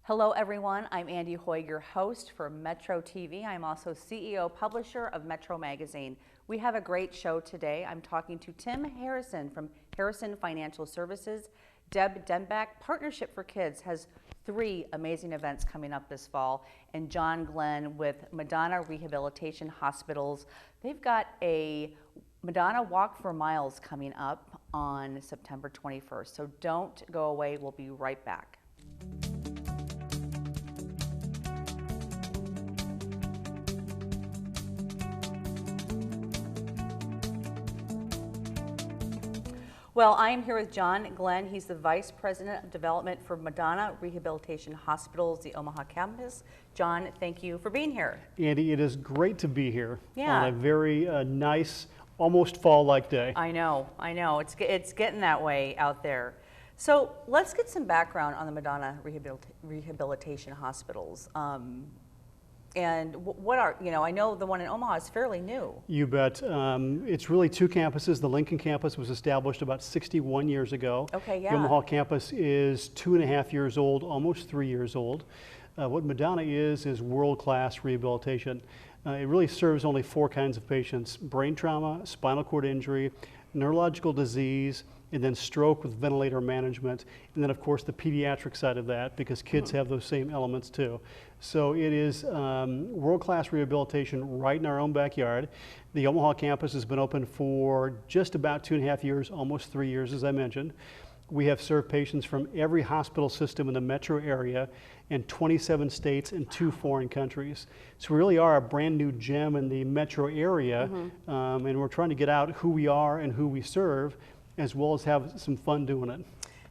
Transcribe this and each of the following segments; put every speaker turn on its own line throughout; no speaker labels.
Hello everyone, I'm Andy Hoy, your host for Metro TV. I'm also CEO, publisher of Metro Magazine. We have a great show today. I'm talking to Tim Harrison from Harrison Financial Services. Deb Denbach, Partnership for Kids, has 3 amazing events coming up this fall. And John Glenn with Madonna Rehabilitation Hospitals. They've got a Madonna Walk for Miles coming up on September 21st. So don't go away, we'll be right back. Well, I am here with John Glenn. He's the Vice President of Development for Madonna Rehabilitation Hospitals, the Omaha campus. John, thank you for being here.
Andy, it is great to be here
on
a very nice, almost fall-like day.
I know. It's getting that way out there. So let's get some background on the Madonna Rehabilitation Hospitals. And what are, I know the one in Omaha is fairly new.
You bet. It's really 2 campuses. The Lincoln campus was established about 61 years ago.
Okay, yeah.
The Omaha campus is 2.5 years old, almost 3 years old. What Madonna is world-class rehabilitation. It really serves only 4 kinds of patients: brain trauma, spinal cord injury, neurological disease, and then stroke with ventilator management, and then of course the pediatric side of that, because kids have those same elements too. So it is world-class rehabilitation right in our own backyard. The Omaha campus has been open for just about 2.5 years, almost 3 years, as I mentioned. We have served patients from every hospital system in the metro area in 27 states and 2 foreign countries. So we really are a brand new gem in the metro area, and we're trying to get out who we are and who we serve, as well as have some fun doing it.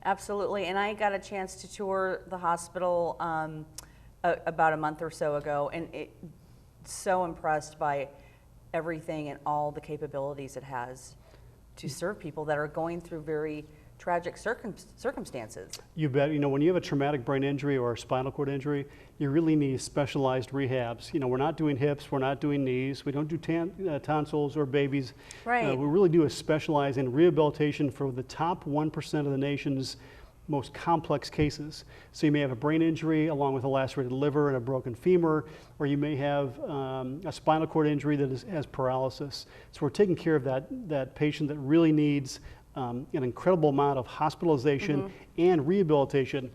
Absolutely, and I got a chance to tour the hospital about a month or so ago, and so impressed by everything and all the capabilities it has to serve people that are going through very tragic circumstances.
You bet. When you have a traumatic brain injury or a spinal cord injury, you really need specialized rehabs. We're not doing hips, we're not doing knees, we don't do tonsils or babies.
Right.
We really do a specialize in rehabilitation for the top 1% of the nation's most complex cases. So you may have a brain injury along with a lacerated liver and a broken femur, or you may have a spinal cord injury that has paralysis. So we're taking care of that patient that really needs an incredible amount of hospitalization and rehabilitation.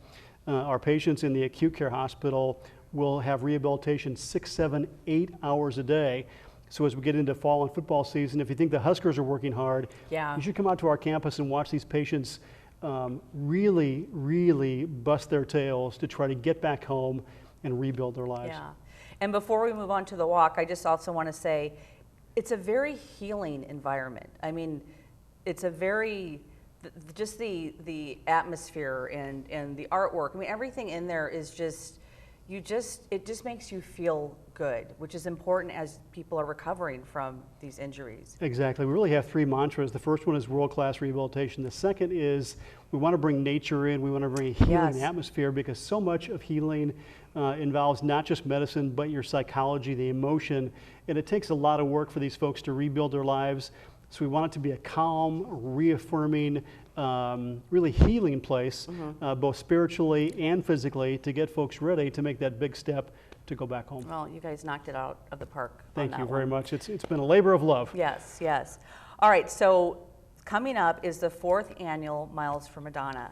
Our patients in the acute care hospital will have rehabilitation 6, 7, 8 hours a day. So as we get into fall and football season, if you think the Huskers are working hard, you should come out to our campus and watch these patients really bust their tails to try to get back home and rebuild their lives.
Yeah. And before we move on to the walk, I just also want to say it's a very healing environment. I mean, it's a very, just the atmosphere and the artwork. I mean, everything in there is just, it just makes you feel good, which is important as people are recovering from these injuries.
Exactly. We really have 3 mantras. The first one is world-class rehabilitation. The second is we want to bring nature in. We want to bring a healing atmosphere, because so much of healing involves not just medicine, but your psychology, the emotion, and it takes a lot of work for these folks to rebuild their lives. So we want it to be a calm, reaffirming, really healing place, both spiritually and physically, to get folks ready to make that big step to go back home.
Well, you guys knocked it out of the park.
Thank you very much. It's been a labor of love.
Yes, yes. All right, so coming up is the 4th annual Miles for Madonna.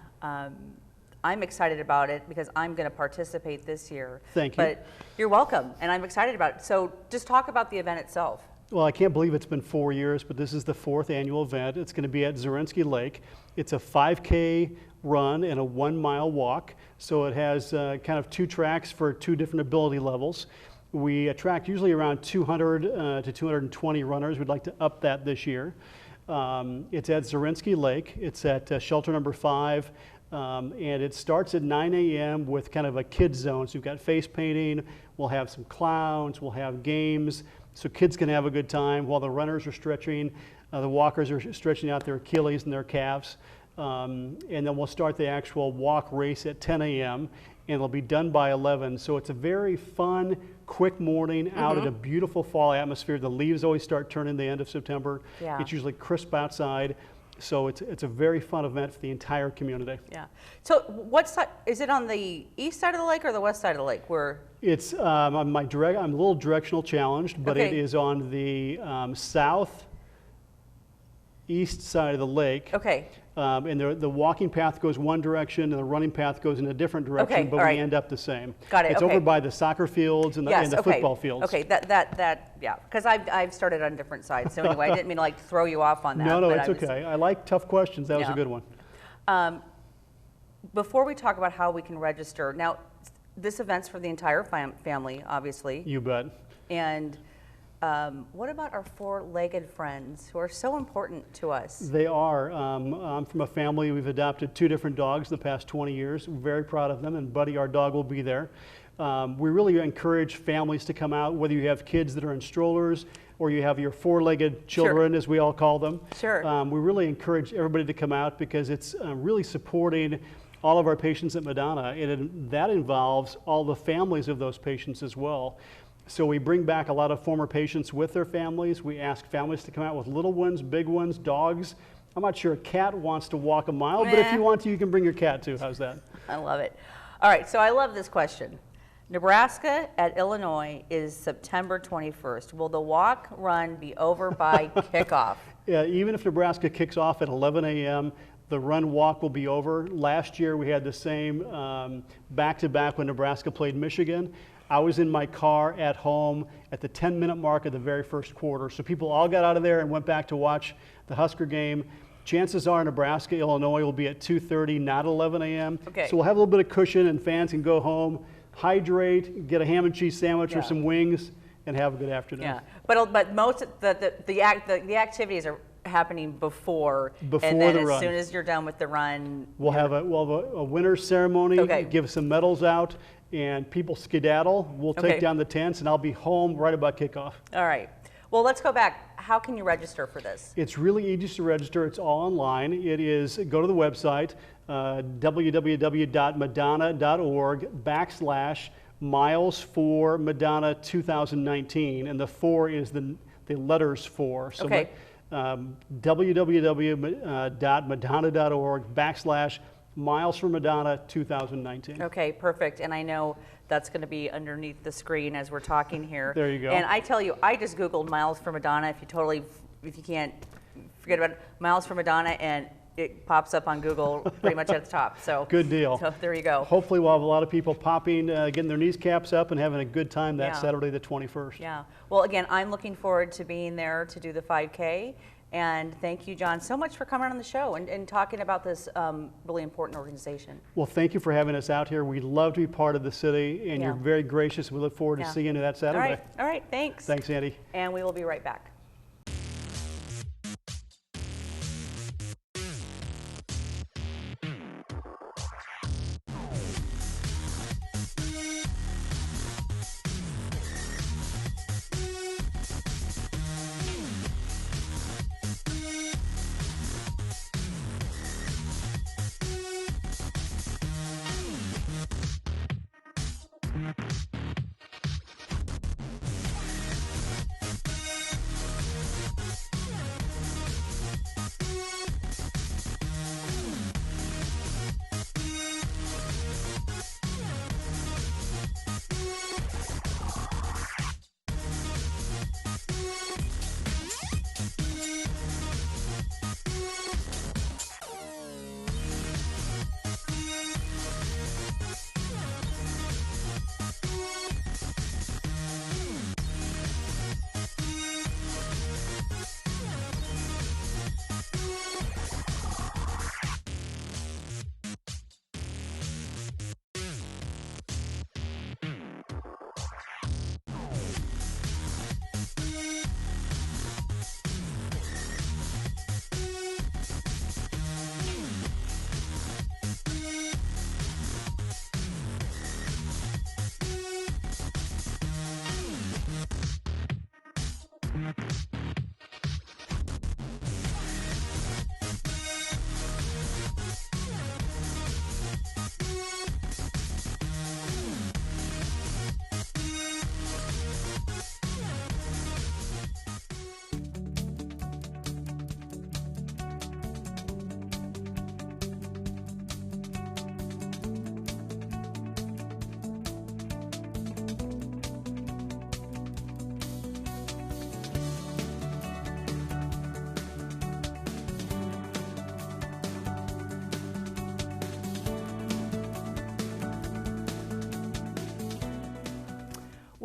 I'm excited about it because I'm going to participate this year.
Thank you.
But you're welcome, and I'm excited about it. So just talk about the event itself.
Well, I can't believe it's been 4 years, but this is the 4th annual event. It's going to be at Zorinsky Lake. It's a 5K run and a 1-mile walk. So it has kind of 2 tracks for 2 different ability levels. We attract usually around 200 to 220 runners. We'd like to up that this year. It's at Zorinsky Lake. It's at shelter number 5. And it starts at 9 a.m. with kind of a kids zone. So you've got face painting, we'll have some clowns, we'll have games, so kids can have a good time while the runners are stretching. The walkers are stretching out their Achilles and their calves. And then we'll start the actual walk race at 10 a.m. and it'll be done by 11. So it's a very fun, quick morning out in a beautiful fall atmosphere. The leaves always start turning the end of September.
Yeah.
It's usually crisp outside. So it's a very fun event for the entire community.
Yeah. So what side, is it on the east side of the lake or the west side of the lake? Where?
It's I'm a little directional challenged, but it
Okay.
is on the southeast side of the lake.
Okay.
And the walking path goes one direction and the running path goes in a different direction,
Okay,
but
all right.
we end up the same.
Got it,
It's
okay.
over by the soccer fields and the,
Yes,
and the
okay.
football fields.
Okay, yeah, because I've started on different sides. So anyway, I didn't mean to like throw you off on that.
No,
but
it's
I was-
okay. I like tough questions. That was a
Yeah.
good one.
Before we talk about how we can register, now this event's for the entire family, obviously.
You bet.
And what about our four-legged friends who are so important to us?
They are. I'm from a family, we've adopted 2 different dogs in the past 20 years. We're very proud of them, and Buddy, our dog, will be there. We really encourage families to come out, whether you have kids that are in strollers or you have your 4-legged children, as we all call them.
Sure.
We really encourage everybody to come out because it's really supporting all of our patients at Madonna, and that involves all the families of those patients as well. So we bring back a lot of former patients with their families. We ask families to come out with little ones, big ones, dogs. I'm not sure a cat wants to walk a mile, but if you want to, you can bring your cat too. How's that?
I love it. All right, so I love this question. Nebraska at Illinois is September 21st. Will the walk run be over by kickoff?
Yeah, even if Nebraska kicks off at 11 a.m., the run walk will be over. Last year we had the same back-to-back when Nebraska played Michigan. I was in my car at home at the 10-minute mark of the very first quarter. So people all got out of there and went back to watch the Husker game. Chances are Nebraska, Illinois will be at 2:30, not 11 a.m.
Okay.
So we'll have a little bit of cushion and fans can go home, hydrate, get a ham and cheese sandwich or some wings, and have a good afternoon.
Yeah, but most of the activities are happening before
Before
and then
the
as
run.
soon as you're done with the run,
We'll have a winner's ceremony,
Okay.
give some medals out, and people skedaddle. We'll take
Okay.
down the tents, and I'll be home right about kickoff.
all right. Well, let's go back. How can you register for this?
It's really easy to register. It's all online. It is, go to the website, www.madonna.org/miles for Madonna 2019, and the 4 is the letters 4. So
Okay.
www.madonna.org/miles for Madonna 2019.
Okay, perfect. And I know that's going to be underneath the screen as we're talking here.
There you go.
And I tell you, I just Googled Miles for Madonna. If you can't forget about it, Miles for Madonna, and it pops up on Google pretty much at the top. So
Good deal.
So there you go.
Hopefully we'll have a lot of people popping, getting their kneecaps up and having a good time that
Yeah.
Saturday the 21st.
Yeah. Well, again, I'm looking forward to being there to do the 5K. And thank you, John, so much for coming on the show and talking about this really important organization.
Well, thank you for having us out here. We love to be part of the city, and
Yeah.
you're very gracious. We look forward to
Yeah.
seeing you that Saturday.
All right, thanks.
Thanks, Andy.
And we will be right back.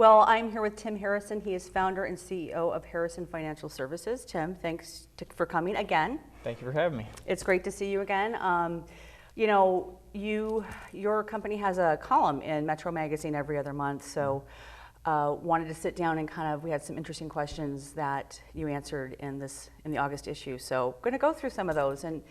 Well, I'm here with Tim Harrison. He is founder and CEO of Harrison Financial Services. Tim, for coming again.
Thank you for having me.
It's great to see you again. You know, your company has a column in Metro Magazine every other month, so wanted to sit down and we had some interesting questions that you answered in the August issue. So going to go through some of those and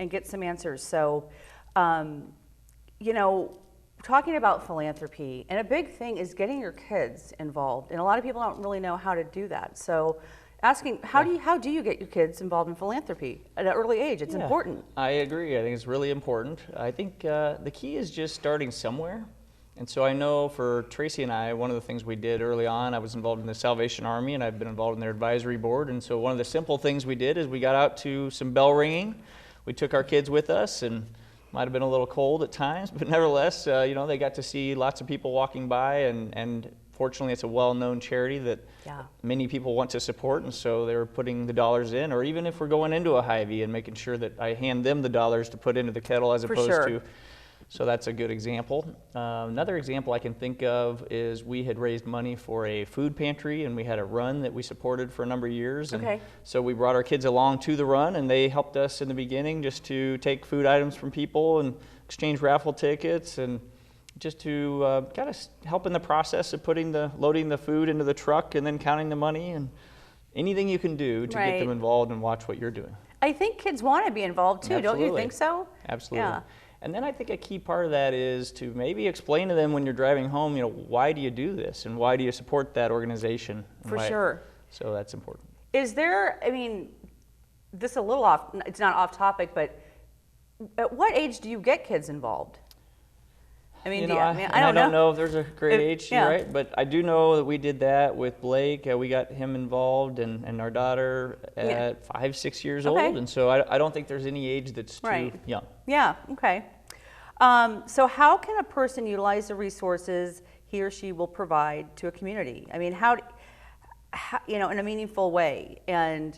get some answers. So, you know, talking about philanthropy, and a big thing is getting your kids involved, and a lot of people don't really know how to do that. So asking, how do you get your kids involved in philanthropy at an early age? It's important.
I agree. I think it's really important. I think the key is just starting somewhere. And so I know for Tracy and I, one of the things we did early on, I was involved in the Salvation Army, and I've been involved in their advisory board. And so one of the simple things we did is we got out to some bell ringing. We took our kids with us, and might have been a little cold at times, but nevertheless, you know, they got to see lots of people walking by, and fortunately it's a well-known charity that many people want to support, and so they were putting the dollars in, or even if we're going into a Hy-Vee and making sure that I hand them the dollars to put into the kettle as opposed to, so that's a good example. Another example I can think of is we had raised money for a food pantry, and we had a run that we supported for a number of years. And so we brought our kids along to the run, and they helped us in the beginning just to take food items from people and exchange raffle tickets, and just to kind of help in the process of loading the food into the truck and then counting the money, and anything you can do to get them involved and watch what you're doing.
I think kids want to be involved too, don't you think so?
Absolutely. Yeah. And then I think a key part of that is to maybe explain to them when you're driving home, you know, why do you do this and why do you support that organization?
For sure.
So that's important.
Is there, I mean, this is a little off, it's not off topic, but at what age do you get kids involved? I mean, I don't know
if there's a great age, right? But I do know that we did that with Blake. We got him involved, and our daughter at 5, 6 years old. And so I don't think there's any age that's too young.
Yeah, okay. So how can a person utilize the resources he or she will provide to a community? I mean, how you know, in a meaningful way? And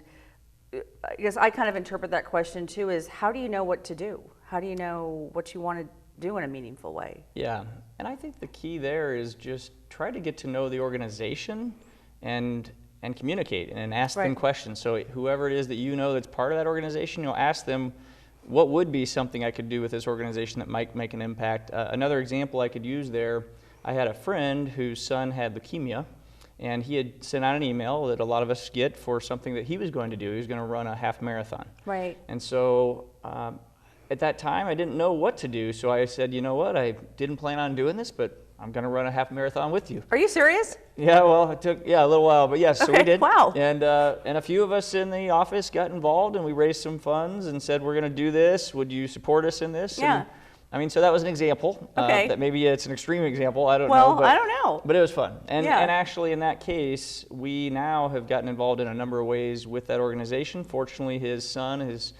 I guess I kind of interpret that question too is, how do you know what to do? How do you know what you want to do in a meaningful way?
Yeah, and I think the key there is just try to get to know the organization and communicate and ask them questions. So whoever it is that you know that's part of that organization, you know, ask them, what would be something I could do with this organization that might make an impact? Another example I could use there, I had a friend whose son had leukemia, and he had sent out an email that a lot of us get for something that he was going to do. He was going to run a half marathon. Right. And so at that time, I didn't know what to do, so I said, you know what, I didn't plan on doing this, but I'm going to run a half marathon with you.
Are you serious?
Yeah, well, it took a little while, but yes, so we did.
Wow.
And a few of us in the office got involved, and we raised some funds and said, we're going to do this. Would you support us in this?
Yeah.
And, I mean, so that was an example. That maybe it's an extreme example. I don't know.
Well, I don't know.
But it was fun. And actually, in that case, we now have gotten involved in a number of ways with that organization. Fortunately, his son has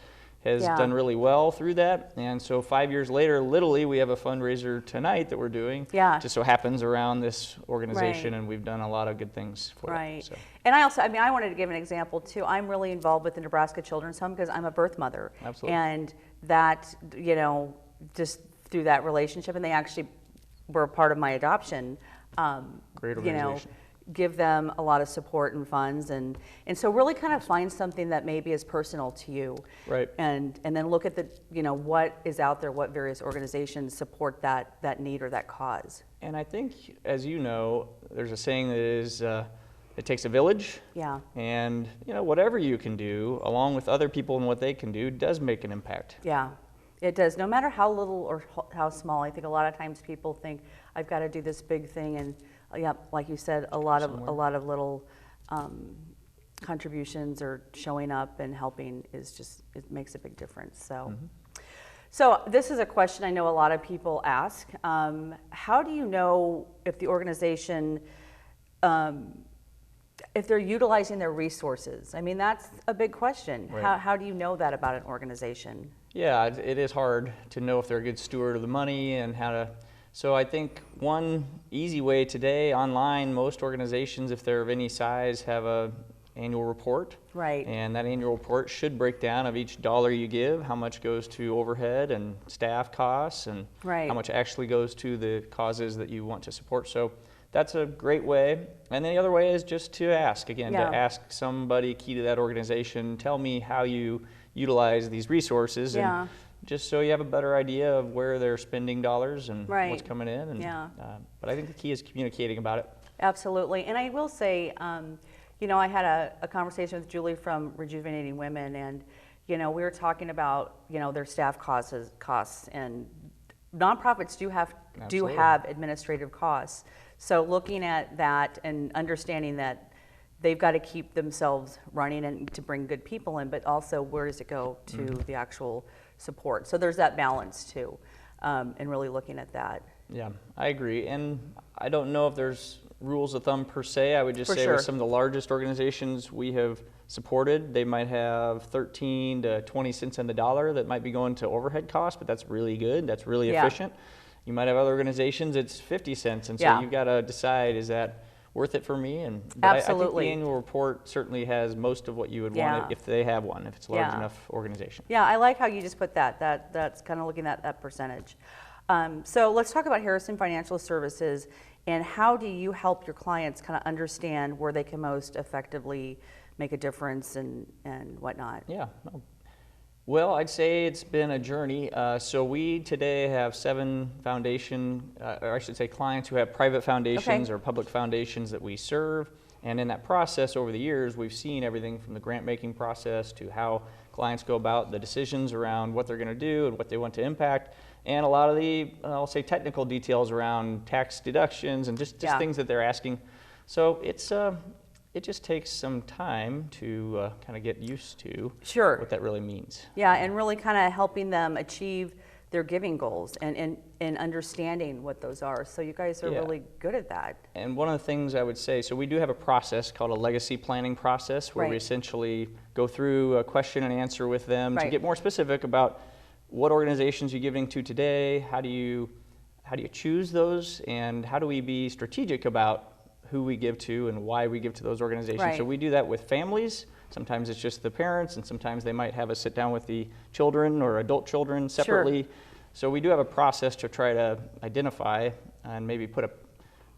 done really well through that. And so 5 years later, literally, we have a fundraiser tonight that we're doing. Yeah. Just so happens around this organization, and we've done a lot of good things for it. So.
And I wanted to give an example too. I'm really involved with the Nebraska Children's Home because I'm a birth mother.
Absolutely.
And that, you know, just through that relationship, and they actually were a part of my adoption.
Great organization.
You know, give them a lot of support and funds, and so really kind of find something that maybe is personal to you,
right?
And then look at the, you know, what is out there, what various organizations support that need or that cause.
And I think, as you know, there's a saying that is, it takes a village.
Yeah.
And you know, whatever you can do, along with other people and what they can do, does make an impact.
Yeah. It does, no matter how little or how small. I think a lot of times people think, I've got to do this big thing, and like you said, a lot of little contributions or showing up and helping it makes a big difference. So, so this is a question I know a lot of people ask. How do you know if the organization, if they're utilizing their resources? I mean, that's a big question.
Right.
How do you know that about an organization?
Yeah, it is hard to know if they're a good steward of the money and how to. So I think one easy way today online, most organizations, if they're of any size, have a annual report.
Right.
And that annual report should break down of each dollar you give, how much goes to overhead and staff costs, and how much actually goes to the causes that you want to support. So that's a great way. And then the other way is just to ask, again,
Yeah.
to ask somebody key to that organization, tell me how you utilize these resources.
Yeah.
And just so you have a better idea of where they're spending dollars and
Right.
what's coming in. And,
Yeah.
but I think the key is communicating about it.
Absolutely. And I will say, you know, I had a conversation with Julie from Rejuvenating Women, and, you know, we were talking about, you know, their staff costs, and nonprofits do
Absolutely.
have administrative costs. So looking at that and understanding that they've got to keep themselves running and to bring good people in, but also where does it go to the actual support? So there's that balance too, and really looking at that.
Yeah, I agree. And I don't know if there's rules of thumb per se. I would just
For
say
sure.
with some of the largest organizations we have supported, they might have 13 to 20 cents on the dollar that might be going to overhead costs, but that's really good. That's really
Yeah.
efficient. You might have other organizations, it's 50 cents. And so
Yeah.
you've got to decide, is that worth it for me? But I think
Absolutely.
the annual report certainly has most of what you would
Yeah.
want if they have one, if it's a large
Yeah.
enough organization.
Yeah, I like how you just put that. That's kind of looking at that percentage. So let's talk about Harrison Financial Services, and how do you help your clients kind of understand where they can most effectively make a difference and whatnot?
Yeah. No. Well, I'd say it's been a journey. So we today have 7 foundation, or I should say clients who have private foundations
Okay.
or public foundations that we serve. And in that process over the years, we've seen everything from the grant making process to how clients go about the decisions around what they're going to do and what they want to impact. And a lot of the, I'll say, technical details around tax deductions and just
Yeah.
things that they're asking. So it just takes some time to kind of get used to
Sure.
what that really means.
Yeah, and really kind of helping them achieve their giving goals and understanding what those are. So you guys are
Yeah.
really good at that.
And one of the things I would say, so we do have a process called a legacy planning process where we
Right.
essentially go through a question and answer with them to
Right.
get more specific about what organizations you're giving to today, how do you choose those, and how do we be strategic about who we give to and why we give to those organizations.
Right.
So we do that with families. Sometimes it's just the parents, and sometimes they might have us sit down with the children or adult children separately. So we do have a process to try to identify and maybe put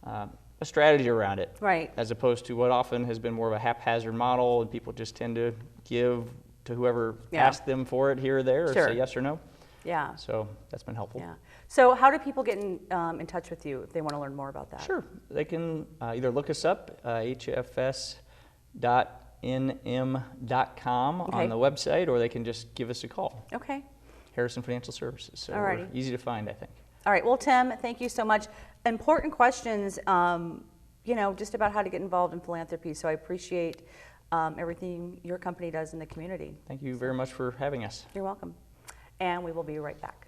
a strategy around it.
Right.
As opposed to what often has been more of a haphazard model, and people just tend to give to whoever
Yeah.
asked them for it here or there, or
Sure.
say yes or no.
Yeah.
So that's been helpful.
Yeah. So how do people get in touch with you if they want to learn more about that?
Sure. They can either look us up, hfs.nm.com
Okay.
on the website, or they can just give us a call.
Okay.
Harrison Financial Services. So we're
Alrighty.
easy to find, I think.
All right. Well, Tim, thank you so much. Important questions, you know, just about how to get involved in philanthropy. So I appreciate everything your company does in the community.
Thank you very much for having us.
You're welcome. And we will be right back.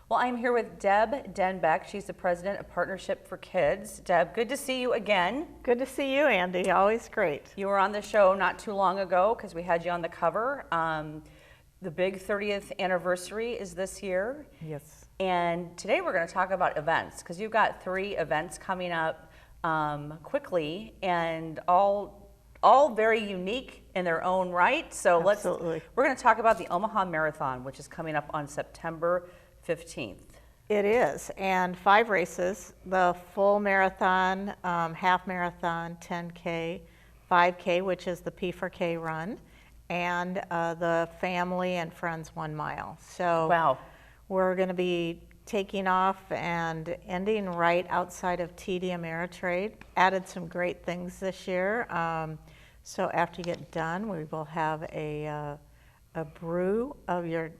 Well, I'm here with Deb Denbeck. She's the president of Partnership for Kids. Deb, good to see you again.
Good to see you, Andy. Always great.
You were on the show not too long ago because we had you on the cover. The big 30th anniversary is this year.
Yes.
And today we're going to talk about events because you've got 3 events coming up quickly and all very unique in their own right. So
Absolutely.
we're going to talk about the Omaha Marathon, which is coming up on September 15th.
It is, and 5 races, the full marathon, half marathon, 10K, 5K, which is the P4K run, and the family and friends 1 mile. So
Wow.
we're going to be taking off and ending right outside of TD Ameritrade. Added some great things this year. So after you get done, we will have a brew of your...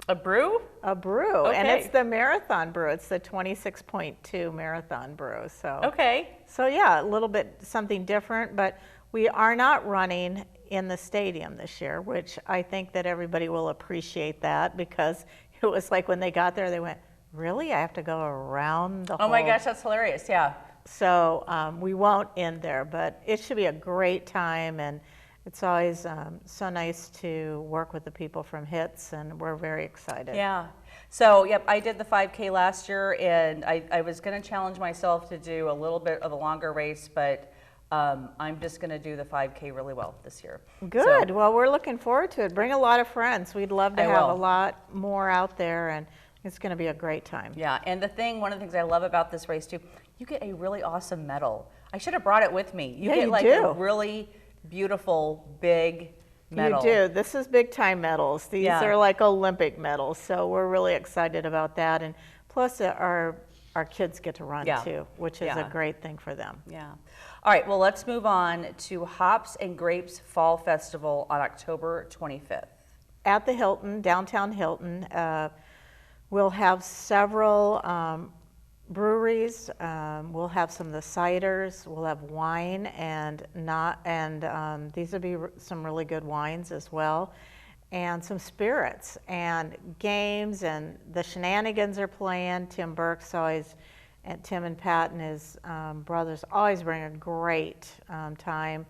A brew?
A brew, and
Okay.
it's the marathon brew. It's the 26.2 marathon brew. So,
Okay.
so yeah, a little bit something different, but we are not running in the stadium this year, which I think that everybody will appreciate that because it was like when they got there, they went, "Really? I have to go around the whole?"
Oh my gosh, that's hilarious. Yeah.
So we won't end there, but it should be a great time, and it's always so nice to work with the people from HITS, and we're very excited.
Yeah. So, yep, I did the 5K last year, and I was going to challenge myself to do a little bit of a longer race, but I'm just going to do the 5K really well this year.
Good.
So,
well, we're looking forward to it. Bring a lot of friends. We'd love to
I
have
will.
a lot more out there, and it's going to be a great time.
yeah, and one of the things I love about this race too, you get a really awesome medal. I should have brought it with me.
Yeah,
get
you
like
do.
a really beautiful big medal.
You do. This is big time medals. These
Yeah.
are like Olympic medals, so we're really excited about that. And plus, our kids get to run
Yeah.
too, which is a
Yeah.
great thing for them.
Yeah. All right, well, let's move on to Hops and Grapes Fall Festival on October 25th.
At the Hilton, downtown Hilton, we'll have several breweries. We'll have some of the ciders. We'll have wine and these will be some really good wines as well, and some spirits and games, and the shenanigans are playing. Tim Burke's always, and Tim and Pat and his brothers always bring a great time.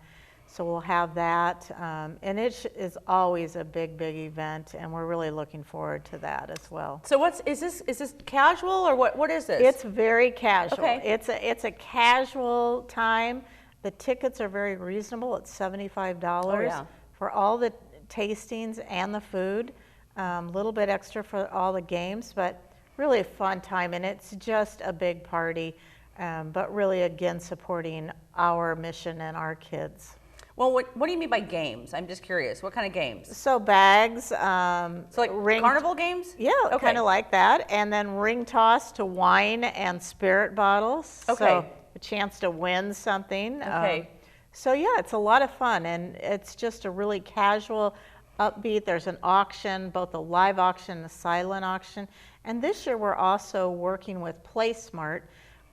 So we'll have that, and it is always a big event, and we're really looking forward to that as well.
So is this casual, or what is this?
It's very casual.
Okay.
It's a casual time. The tickets are very reasonable. It's $75
Oh, yeah.
for all the tastings and the food. A little bit extra for all the games, but really a fun time, and it's just a big party. But really, again, supporting our mission and our kids.
Well, what do you mean by games? I'm just curious. What kind of games?
So bags,
So like carnival games?
Yeah,
Okay.
kind of like that. And then ring toss to wine and spirit bottles.
Okay.
So a chance to win something.
Okay.
So yeah, it's a lot of fun, and it's just a really casual, upbeat. There's an auction, both a live auction and a silent auction. And this year we're also working with PlaySmart,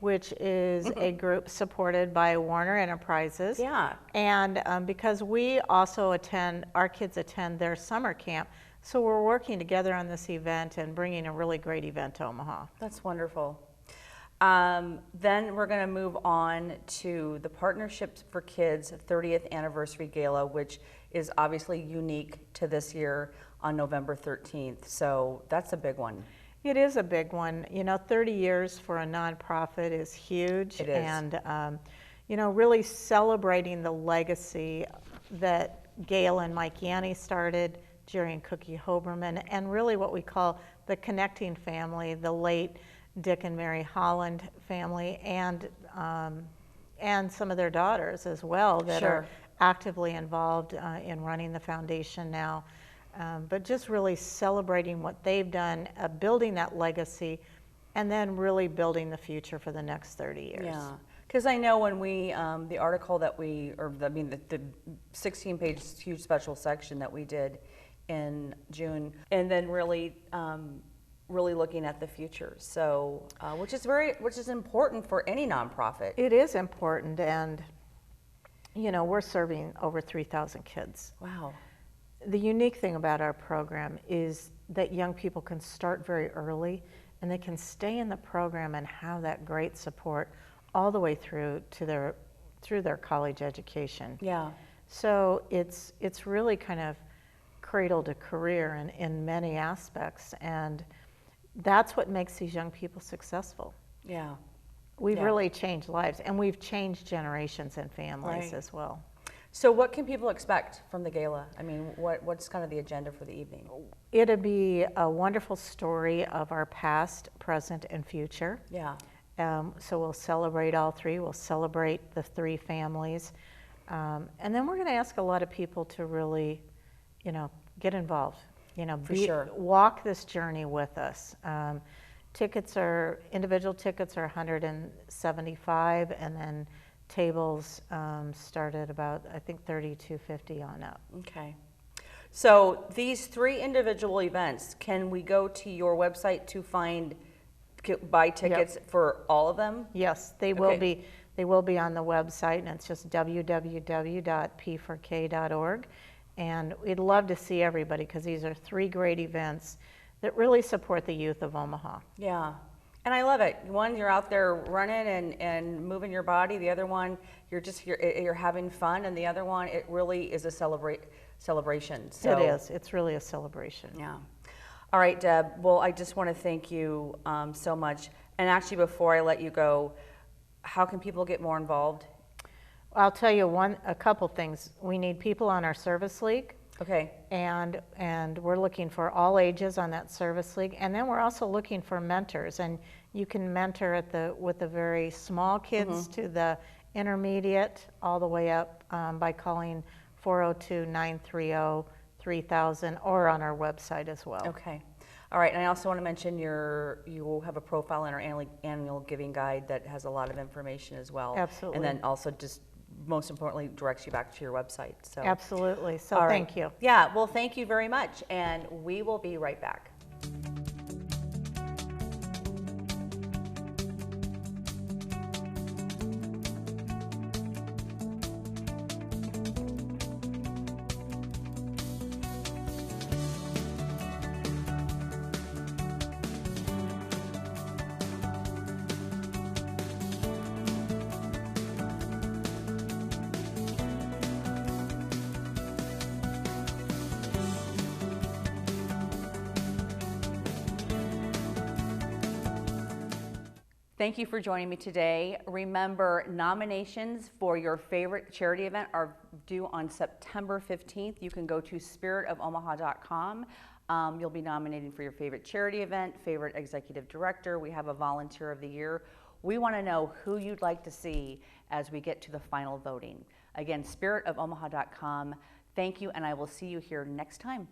which is a group supported by Warner Enterprises.
Yeah.
And because we also our kids attend their summer camp, so we're working together on this event and bringing a really great event to Omaha.
That's wonderful. Then we're going to move on to the Partnerships for Kids 30th Anniversary Gala, which is obviously unique to this year on November 13th. So that's a big one.
It is a big one. 30 years for a nonprofit is huge.
It is.
And, really celebrating the legacy that Gail and Mike Yanni started, Jerry and Cookie Hoberman, and really what we call the connecting family, the late Dick and Mary Holland family, and some of their daughters as well that
Sure.
are actively involved in running the foundation now. But just really celebrating what they've done, building that legacy, and then really building the future for the next 30 years.
Yeah, because I know when we, the article that the 16-page huge special section that we did in June, and then really looking at the future. So, which is important for any nonprofit.
It is important, and we're serving over 3,000 kids.
Wow.
The unique thing about our program is that young people can start very early, and they can stay in the program and have that great support all the way through their college education.
Yeah.
So it's really kind of cradle to career in many aspects, and that's what makes these young people successful.
Yeah.
We've
Yeah.
really changed lives, and we've changed generations and families
Right.
as well.
So what can people expect from the gala? I mean, what's kind of the agenda for the evening?
It'll be a wonderful story of our past, present, and future.
Yeah.
So we'll celebrate all three. We'll celebrate the three families. And then we're going to ask a lot of people to really, get involved.
For sure.
Walk this journey with us. Individual tickets are $175, and then tables start at about, I think, $32.50 on up.
Okay. So these three individual events, can we go to your website to buy tickets for all of them?
Yes, they will
Okay.
be. They will be on the website, and it's just www.p4k.org. And we'd love to see everybody, because these are three great events that really support the youth of Omaha.
Yeah. And I love it. One, you're out there running and moving your body. The other one, you're having fun. And the other one, it really is a celebration. So,
It is. It's really a celebration.
yeah. All right, Deb. Well, I just want to thank you so much. And actually, before I let you go, how can people get more involved?
I'll tell you a couple things. We need people on our service league.
Okay.
And we're looking for all ages on that service league, and then we're also looking for mentors. And you can mentor with the very small kids to the intermediate, all the way up by calling 402-930-3000 or on our website as well.
Okay. All right. And I also want to mention you will have a profile in our annual giving guide that has a lot of information as well.
Absolutely.
And then also just most importantly directs you back to your website. So
Absolutely. So
all right.
thank you.
Yeah. Well, thank you very much, and we will be right back. Thank you for joining me today. Remember, nominations for your favorite charity event are due on September 15th. You can go to spiritofomaha.com. You'll be nominating for your favorite charity event, favorite executive director. We have a volunteer of the year. We want to know who you'd like to see as we get to the final voting. Again, spiritofomaha.com. Thank you, and I will see you here next time.